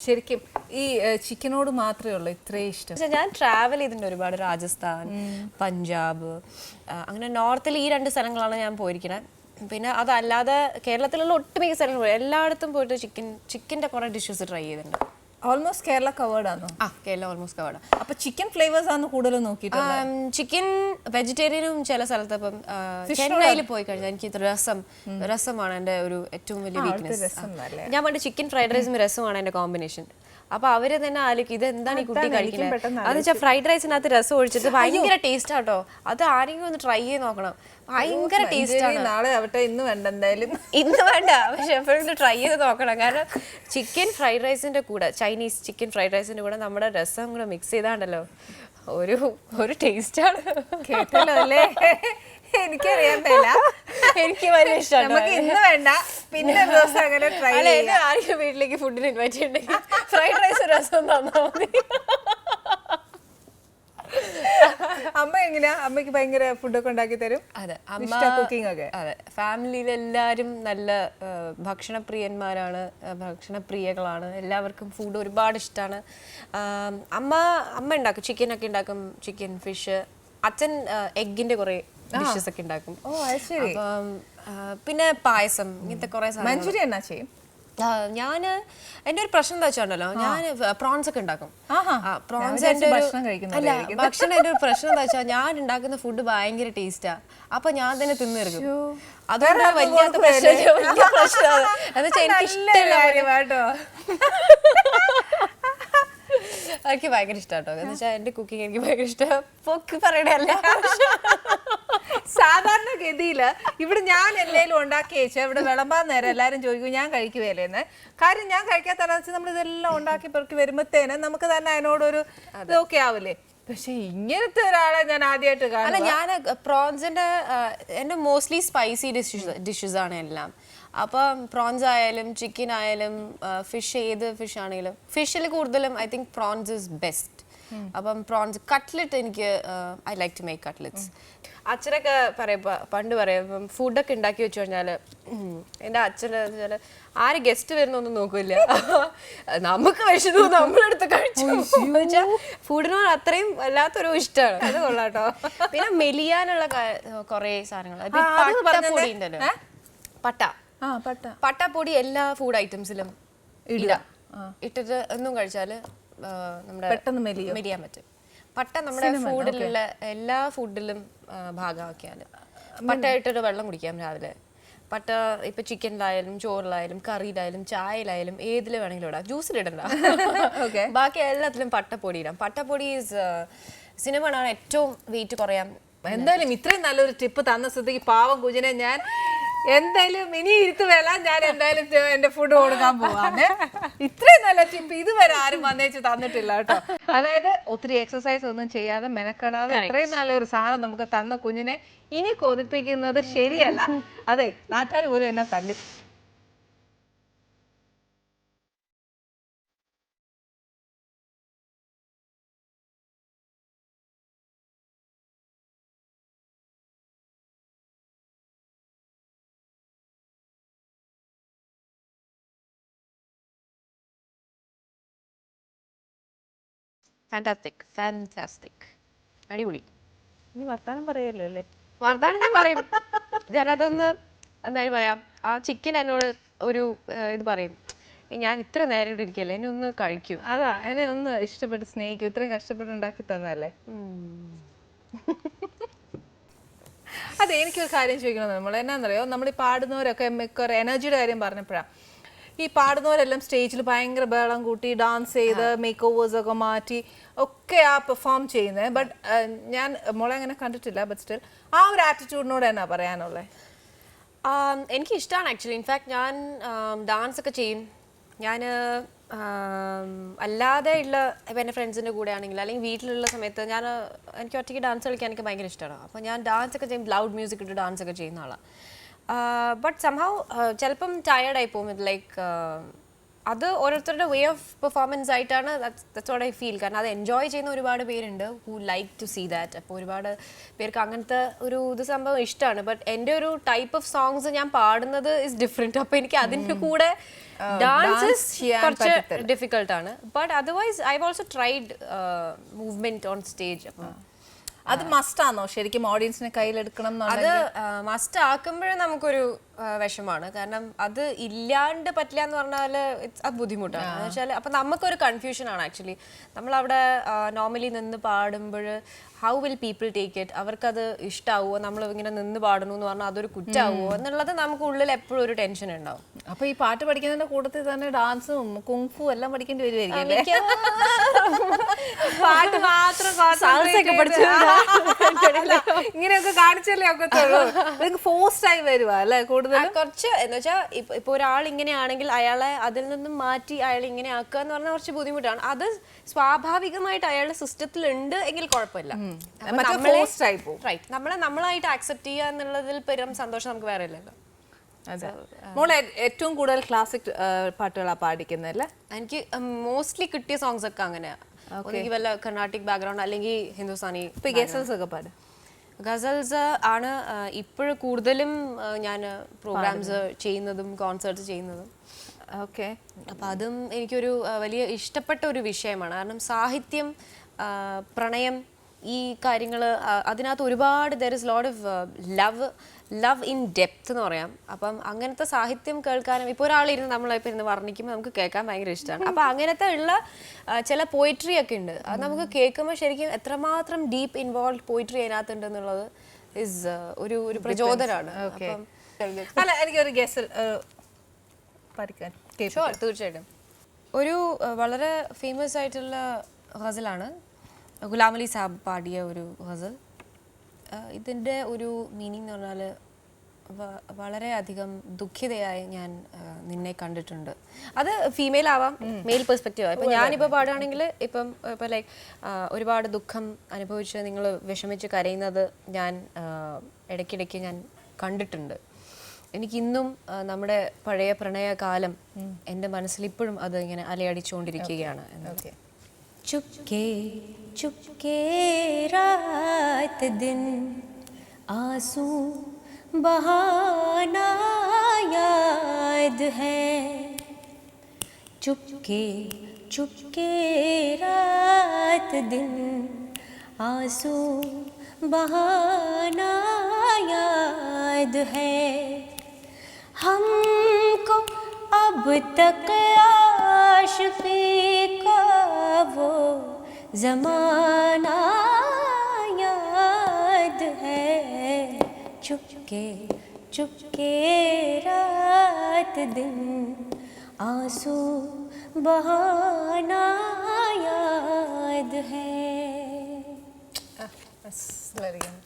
ശരിക്കും ഈ ചിക്കനോട് മാത്രമേ ഉള്ളൂ ഇത്രയും ഇഷ്ടം? ഞാൻ ട്രാവൽ ചെയ്തിട്ടുണ്ട് ഒരുപാട്. രാജസ്ഥാൻ, പഞ്ചാബ്, അങ്ങനെ നോർത്തിൽ ഈ 2 സ്ഥലങ്ങളാണ് ഞാൻ പോയിരിക്കുന്നത്. പിന്നെ അതല്ലാതെ കേരളത്തിലുള്ള ഒട്ടുമിക്ക സ്ഥലങ്ങൾ പോയി എല്ലായിടത്തും പോയിട്ട് ചിക്കൻ്റെ കുറേ ഡിഷസ് ട്രൈ ചെയ്തിട്ടുണ്ട്. ഓൾമോസ്റ്റ് കേരള കവേർഡ് ആണോ? Kerala almost covered. അപ്പൊ ചിക്കൻ ഫ്ലേവേഴ്സ് ആണ് കൂടുതലും നോക്കിയിട്ടുള്ളത്? ചിക്കൻ വെജിറ്റേറിയനും ചില സ്ഥലത്ത്. ഇപ്പം ചെന്നൈയിൽ പോയി കഴിഞ്ഞാൽ എനിക്ക് രസമാണ് എൻ്റെ ഒരു ഏറ്റവും വലിയ വീക്ക്നെസ്. ഞാൻ പണ്ട് ചിക്കൻ ഫ്രൈഡ് റൈസും രസമാണ് എൻ്റെ കോമ്പിനേഷൻ. അപ്പൊ അവര് തന്നെ ആലോചിക്കും ഇത് എന്താണ് ഈ കുട്ടി കഴിക്കുന്നത്. അതെന്ന് വെച്ചാൽ ഫ്രൈഡ് റൈസിനകത്ത് രസം ഒഴിച്ചിട്ട് ഭയങ്കര ടേസ്റ്റ് ആട്ടോ. അത് ആരെങ്കിലും ഒന്ന് ട്രൈ ചെയ്ത് നോക്കണം. ഭയങ്കര ടേസ്റ്റ് ആണ്. നാളെ ആവട്ടെ, ഇന്ന് വേണ്ട. എന്തായാലും ഇന്ന് വേണ്ട, പക്ഷെ എപ്പോഴും ട്രൈ ചെയ്ത് നോക്കണം. കാരണം ചിക്കൻ ഫ്രൈഡ് റൈസിന്റെ കൂടെ, ചൈനീസ് ചിക്കൻ ഫ്രൈഡ് റൈസിന്റെ കൂടെ നമ്മുടെ രസം കൂടെ മിക്സ് ചെയ്താണ്ടല്ലോ ഒരു ടേസ്റ്റ് ആണ്. കേട്ടല്ലോ അല്ലേ? എനിക്കറിയാൻ പറ്റില്ല. എനിക്ക് വലിയ ഇഷ്ടമാണ്. നമുക്ക് ഇന്ന് വേണ്ട, പിന്നെ ദിവസം അങ്ങനെ ട്രൈ ചെയ്യാം. ആരെങ്കിലും വീട്ടിലേക്ക് ഫുഡിന് ഇൻവൈറ്റ് ചെയ്യണ്ടെങ്കിൽ ഫ്രൈഡ് റൈസ് രസം തന്നാൽ മതി. അമ്മ എങ്ങനെയാ? അമ്മയ്ക്ക് ഭയങ്കര ഫുഡൊക്കെ ഉണ്ടാക്കി തരും? അതെ, കുക്കിംഗ് ഒക്കെ. അതെ, ഫാമിലിയിൽ എല്ലാവരും നല്ല ഭക്ഷണപ്രിയന്മാരാണ്, ഭക്ഷണപ്രിയകളാണ്. എല്ലാവർക്കും ഫുഡ് ഒരുപാട് ഇഷ്ടമാണ്. അമ്മ ഉണ്ടാക്കും, ചിക്കനൊക്കെ ഉണ്ടാക്കും, ചിക്കൻ, ഫിഷ്. അച്ഛൻ എഗ്ഗിന്റെ കുറെ ഡിഷസ് ഒക്കെ ഉണ്ടാക്കും. അപ്പം പിന്നെ പായസം, ഇങ്ങനത്തെ കുറെ സാധനം. മഞ്ചൂരി എന്നാ ചെയ്യും? ഞാന് എന്റെ ഒരു പ്രശ്നം എന്താ വെച്ചാണല്ലോ, ഞാൻ പ്രോൺസ് ഒക്കെ ഉണ്ടാക്കും. പ്രോൺസ് അല്ല, ഭക്ഷണം എന്റെ ഒരു പ്രശ്നം എന്താ വെച്ചാൽ ഞാൻ ഉണ്ടാക്കുന്ന ഫുഡ് ഭയങ്കര ടേസ്റ്റാ. അപ്പൊ ഞാൻ തന്നെ തിന്നിറക്കും. അതുകൊണ്ട് വലിയ പ്രശ്നമാണ്. എന്നുവെച്ചാൽ എനിക്ക് ഇഷ്ടമല്ല. എനിക്ക് ഭയങ്കര ഇഷ്ടാട്ടോ. എന്ന് വെച്ചാൽ എന്റെ കുക്കിംഗ് എനിക്ക് ഭയങ്കര ഇഷ്ടം. പൊക്കി പറയണല്ല, സാധാരണഗതിയില് ഇവിടെ ഞാൻ എന്തെങ്കിലും ഉണ്ടാക്കി വെച്ചാൽ ഇവിടെ വിളമ്പാൻ നേരം എല്ലാരും ചോദിക്കും ഞാൻ കഴിക്കുവേലേന്ന്. കാര്യം ഞാൻ കഴിക്കാത്തതെന്ന് വെച്ചാൽ നമ്മൾ ഇതെല്ലാം ഉണ്ടാക്കി പെറുക്കി വരുമ്പോഴത്തേന് നമുക്ക് തന്നെ അതിനോടൊരു ഇതൊക്കെ ആവില്ലേ. പക്ഷെ ഇങ്ങനത്തെ ഒരാളെ ഞാൻ ആദ്യമായിട്ട് കാണാം. അല്ല, ഞാൻ പ്രോൺസിന്റെ എന്റെ മോസ്റ്റ്ലി സ്പൈസി ഡിഷസ് ആണ് എല്ലാം. അപ്പം പ്രോൺസ് ആയാലും ചിക്കൻ ആയാലും ഫിഷ്, ഏത് ഫിഷ് ആണെങ്കിലും ഫിഷിൽ കൂടുതലും I think prawns is best. അപ്പം പ്രോൺസ് കട്ട്ലറ്റ് എനിക്ക് I like to make cutlets. അച്ഛനൊക്കെ പണ്ട് പറയും ഫുഡൊക്കെ ഉണ്ടാക്കി വെച്ചു കഴിഞ്ഞാൽ എൻ്റെ അച്ഛന് വെച്ചാൽ ആര് ഗസ്റ്റ് വരുന്നൊന്നും നോക്കില്ല, നമുക്ക് വിഷമു നമ്മളെടുത്ത് കഴിച്ചു. ഫുഡിനോട് അത്രയും വല്ലാത്തൊരു ഇഷ്ടമാണ്. അത് കൊള്ളാട്ടോ. പിന്നെ മെലിയാനുള്ള കുറേ സാധനങ്ങൾ. പട്ടപ്പൊടി ഉണ്ടല്ലോ, പട്ടപ്പൊടി എല്ലാ ഫുഡ് ഐറ്റംസിലും ഇട്ടിട്ട് ഒന്നും കഴിച്ചാൽ നമ്മുടെ പെട്ടെന്ന് മെലിയാൻ പറ്റും. പട്ട നമ്മുടെ ഫുഡിലുള്ള എല്ലാ ഫുഡിലും ഭാഗമാക്കിയാൽ പട്ട ഇട്ടിട്ട് വെള്ളം കുടിക്കാം രാവിലെ. പട്ട ഇപ്പൊ ചിക്കനിലായാലും ചോറിലായാലും കറിയിലായാലും ചായയിലായാലും ഏതിൽ വേണമെങ്കിലും ഇടാം. ജ്യൂസിലിടണ്ട, ബാക്കി എല്ലാത്തിലും പട്ടപ്പൊടി ഇടാം. പട്ടപ്പൊടി സിനിമയാണ് ഏറ്റവും വെയിറ്റ് കുറയാൻ. എന്തായാലും ഇത്രയും നല്ലൊരു ടിപ്പ് തന്ന സ്ഥിതിക്ക് പാവം കുഞ്ഞിനെ ഞാൻ എന്തായാലും ഇനി ഇരുത്ത് വേല ഞാൻ എന്തായാലും എന്റെ ഫുഡ് കൊടുക്കാൻ പോവാണ്. ഇത്രയും നല്ല ടിപ്പ് ഇതുവരെ ആരും വന്നേച്ച് തന്നിട്ടില്ല കേട്ടോ. അതായത് ഒത്തിരി എക്സസൈസ് ഒന്നും ചെയ്യാതെ മെനക്കെടാതെ ഇത്രയും നല്ലൊരു സാധനം നമുക്ക് തന്ന കുഞ്ഞിനെ ഇനി കൊതിപ്പിക്കുന്നത് ശരിയല്ല. അതെ, നാട്ടുകാർ പോലും എന്നെ തല്ലി. ഫാന്റാസ്റ്റിക്, അടിപൊളി. നീ വർത്താനം പറയല്ലോ അല്ലേ? വർത്താനം ഞാൻ പറയും. ഞാനതൊന്ന് എന്തായാലും പറയാം. ആ ചിക്കൻ എന്നോട് ഒരു ഇത് പറയും, ഞാൻ ഇത്ര നേരം ഇവിടെ ഇരിക്കല്ലേ, എന്നെ ഒന്ന് കഴിക്കും. അതാ, എന്നെ ഒന്ന് ഇഷ്ടപ്പെട്ട് സ്നേഹിക്കും. ഇത്രയും കഷ്ടപ്പെട്ട് ഉണ്ടാക്കി തന്നല്ലേ. അതെ, എനിക്കൊരു കാര്യം ചോദിക്കണം. നമ്മൾ എന്നാന്നറിയോ, നമ്മൾ ഈ പാടുന്നവരൊക്കെ മിക്ക എനർജിയുടെ കാര്യം പറഞ്ഞപ്പോഴാണ്. ഈ പാടുന്നവരെല്ലാം സ്റ്റേജിൽ ഭയങ്കര ബഹളം കൂട്ടി ഡാൻസ് ചെയ്ത് മേക്ക് ഓവേഴ്സ് ഒക്കെ മാറ്റി ഒക്കെ ആ പെർഫോം ചെയ്യുന്നത്. ബട്ട് ഞാൻ മോളെ അങ്ങനെ കണ്ടിട്ടില്ല. ബട്ട് സ്റ്റിൽ ആ ഒരു ആറ്റിറ്റ്യൂഡിനോട് എന്നാ പറയാനുള്ളത്? എനിക്ക് ഇഷ്ടമാണ് ആക്ച്വലി. ഇൻഫാക്ട് ഞാൻ ഡാൻസ് ഒക്കെ ചെയ്യും. ഞാൻ അല്ലാതെ ഉള്ള ഇപ്പം എൻ്റെ ഫ്രണ്ട്സിൻ്റെ കൂടെ ആണെങ്കിൽ അല്ലെങ്കിൽ വീട്ടിലുള്ള സമയത്ത് എനിക്ക് ഒറ്റയ്ക്ക് ഡാൻസ് കളിക്കാൻ എനിക്ക് ഭയങ്കര ഇഷ്ടമാണ്. അപ്പോൾ ഞാൻ ഡാൻസ് ഒക്കെ ചെയ്യും, ലൗഡ് മ്യൂസിക് ഇട്ട് ഡാൻസ് ഒക്കെ ചെയ്യുന്ന ആളാണ്. ബട്ട് സംഹൗ ചിലപ്പം ടയേർഡായി പോകും. ലൈക്ക് അത് ഓരോരുത്തരുടെ വേ ഓഫ് പെർഫോമൻസ് ആയിട്ടാണ്. That's what I feel. കാരണം അത് എൻജോയ് ചെയ്യുന്ന ഒരുപാട് പേരുണ്ട് who like to see that. അപ്പോൾ ഒരുപാട് പേർക്ക് അങ്ങനത്തെ ഒരു ഇത് സംഭവം ഇഷ്ടമാണ്. ബട്ട് എൻ്റെ ഒരു ടൈപ്പ് ഓഫ് സോങ്സ് ഞാൻ പാടുന്നത് ഇസ് ഡിഫറെൻറ്റ്. അപ്പോൾ എനിക്ക് അതിൻ്റെ കൂടെ ഡാൻസ് കുറച്ച് ഡിഫിക്കൽട്ടാണ്. But otherwise I have also tried movement on stage. അപ്പം അത് മസ്റ്റാണോ ശരിക്കും ഓഡിയൻസിനെ കയ്യിലെടുക്കണം? അത് മസ്റ്റ് ആക്കുമ്പോഴേ നമുക്കൊരു വിഷമാണ്. കാരണം അത് ഇല്ലാണ്ട് പറ്റില്ല എന്ന് പറഞ്ഞാൽ അത് ബുദ്ധിമുട്ടാണ്. എന്ന് വെച്ചാൽ അപ്പം നമുക്കൊരു കൺഫ്യൂഷനാണ് ആക്ച്വലി. നമ്മളവിടെ നോർമലി നിന്ന് പാടുമ്പോൾ how will people take it? അവർക്കത് ഇഷ്ടമാവുമോ? നമ്മൾ ഇങ്ങനെ നിന്ന് പാടണു എന്ന് പറഞ്ഞാൽ അതൊരു കുറ്റമാവുമോ എന്നുള്ളത് നമുക്ക് ഉള്ളിൽ എപ്പോഴും ഒരു ടെൻഷൻ ഉണ്ടാവും. അപ്പൊ ഈ പാട്ട് പഠിക്കുന്നതിന്റെ കൂട്ടത്തിൽ തന്നെ ഡാൻസും കുങ്ഫു എല്ലാം പഠിക്കേണ്ടി വരുമായിരിക്കും. പാട്ട് മാത്രം ഇങ്ങനെയൊക്കെ കാണിച്ചല്ലേ ഒക്കെ ഫോഴ്സ്ഡായി വരുവാ അല്ലെ? കൂടുതൽ കുറച്ച് എന്ന് വെച്ചാൽ ഇപ്പൊ ഒരാൾ ഇങ്ങനെയാണെങ്കിൽ അയാളെ അതിൽ നിന്നും മാറ്റി അയാൾ ഇങ്ങനെ ആക്കുക എന്ന് പറഞ്ഞാൽ കുറച്ച് ബുദ്ധിമുട്ടാണ്. അത് സ്വാഭാവികമായിട്ട് അയാളുടെ സിസ്റ്റത്തിൽ ഉണ്ട് എങ്കിൽ കുഴപ്പമില്ല. നമ്മളെ നമ്മളായിട്ട് ആക്സെപ്റ്റ് ചെയ്യുക എന്നുള്ളതിൽ പരം സന്തോഷം നമുക്ക് വേറെ ഇല്ലല്ലോ. മോളെ ഏറ്റവും കൂടുതൽ ക്ലാസിക് പാട്ടുകളാണ് പാടിക്കുന്നല്ലേ? എനിക്ക് മോസ്റ്റ്ലി കിട്ടിയ സോങ്സ് ഒക്കെ അങ്ങനെയാണ്. ഒന്നെങ്കിൽ വല്ല കർണാട്ടിക് ബാക്ക്ഗ്രൗണ്ട് അല്ലെങ്കിൽ ഹിന്ദുസ്ഥാനി. ഗസൽസ് ഒക്കെ പാടും? ഗസൽസ് ആണ് ഇപ്പോഴും കൂടുതലും ഞാൻ പ്രോഗ്രാംസ് ചെയ്യുന്നതും കോൺസേർട്സ് ചെയ്യുന്നതും. ഓക്കെ. അപ്പം അതും എനിക്കൊരു വലിയ ഇഷ്ടപ്പെട്ട ഒരു വിഷയമാണ്. കാരണം സാഹിത്യം, പ്രണയം, ഈ കാര്യങ്ങൾ അതിനകത്ത് ഒരുപാട് there is lot of love in depth എന്ന് പറയാം. അപ്പം അങ്ങനത്തെ സാഹിത്യം കേൾക്കാനും ഇപ്പോൾ ഒരാളിരുന്ന് നമ്മളിപ്പോൾ ഇരുന്ന് വർണ്ണിക്കുമ്പോൾ നമുക്ക് കേൾക്കാൻ ഭയങ്കര ഇഷ്ടമാണ്. അപ്പം അങ്ങനത്തെ ഉള്ള ചില പോയിട്രി ഒക്കെ ഉണ്ട്. അത് നമുക്ക് കേൾക്കുമ്പോൾ ശരിക്കും എത്രമാത്രം ഡീപ്പ് ഇൻവോൾവ് പോയിട്രി അതിനകത്തുണ്ട് എന്നുള്ളത് ഇസ് ഒരു പ്രചോദനമാണ്. അപ്പം അല്ല, എനിക്കൊരു ഗസൽ തീർച്ചയായിട്ടും ഒരു വളരെ ഫേമസ് ആയിട്ടുള്ള ഗസലാണ് ഗുലാം അലി സാബ് പാടിയ ഒരു ഗസൽ. ഇതിൻ്റെ ഒരു മീനിങ് എന്ന് പറഞ്ഞാൽ വളരെയധികം ദുഃഖിതയായി ഞാൻ നിന്നെ കണ്ടിട്ടുണ്ട്. അത് ഫീമെയിൽ ആവാം, മെയിൽ പെർസ്പെക്റ്റീവ് ആവാം. ഇപ്പം ഞാനിപ്പോൾ പാടുകയാണെങ്കിൽ ഇപ്പം ലൈക്ക് ഒരുപാട് ദുഃഖം അനുഭവിച്ച് നിങ്ങൾ വിഷമിച്ച് കരയുന്നത് ഞാൻ ഇടയ്ക്കിടയ്ക്ക് ഞാൻ കണ്ടിട്ടുണ്ട്. എനിക്കിന്നും നമ്മുടെ പഴയ പ്രണയകാലം എൻ്റെ മനസ്സിൽ ഇപ്പോഴും അത് ഇങ്ങനെ അലയടിച്ചുകൊണ്ടിരിക്കുകയാണ്. ചുപ്കേ ചുപ്കേ രാത് ദിൻ ആസൂ ബഹാനാ യാദ് ഹൈ. ചുപ്കേ ചുപ്കേ രാത് ദിൻ ആസൂ ബഹാനാ യാദ് ഹൈ. हमको अब तक आशिकी का वो ज़माना याद है. चुपके चुपके रात दिन आंसू बहाना याद है. Very good.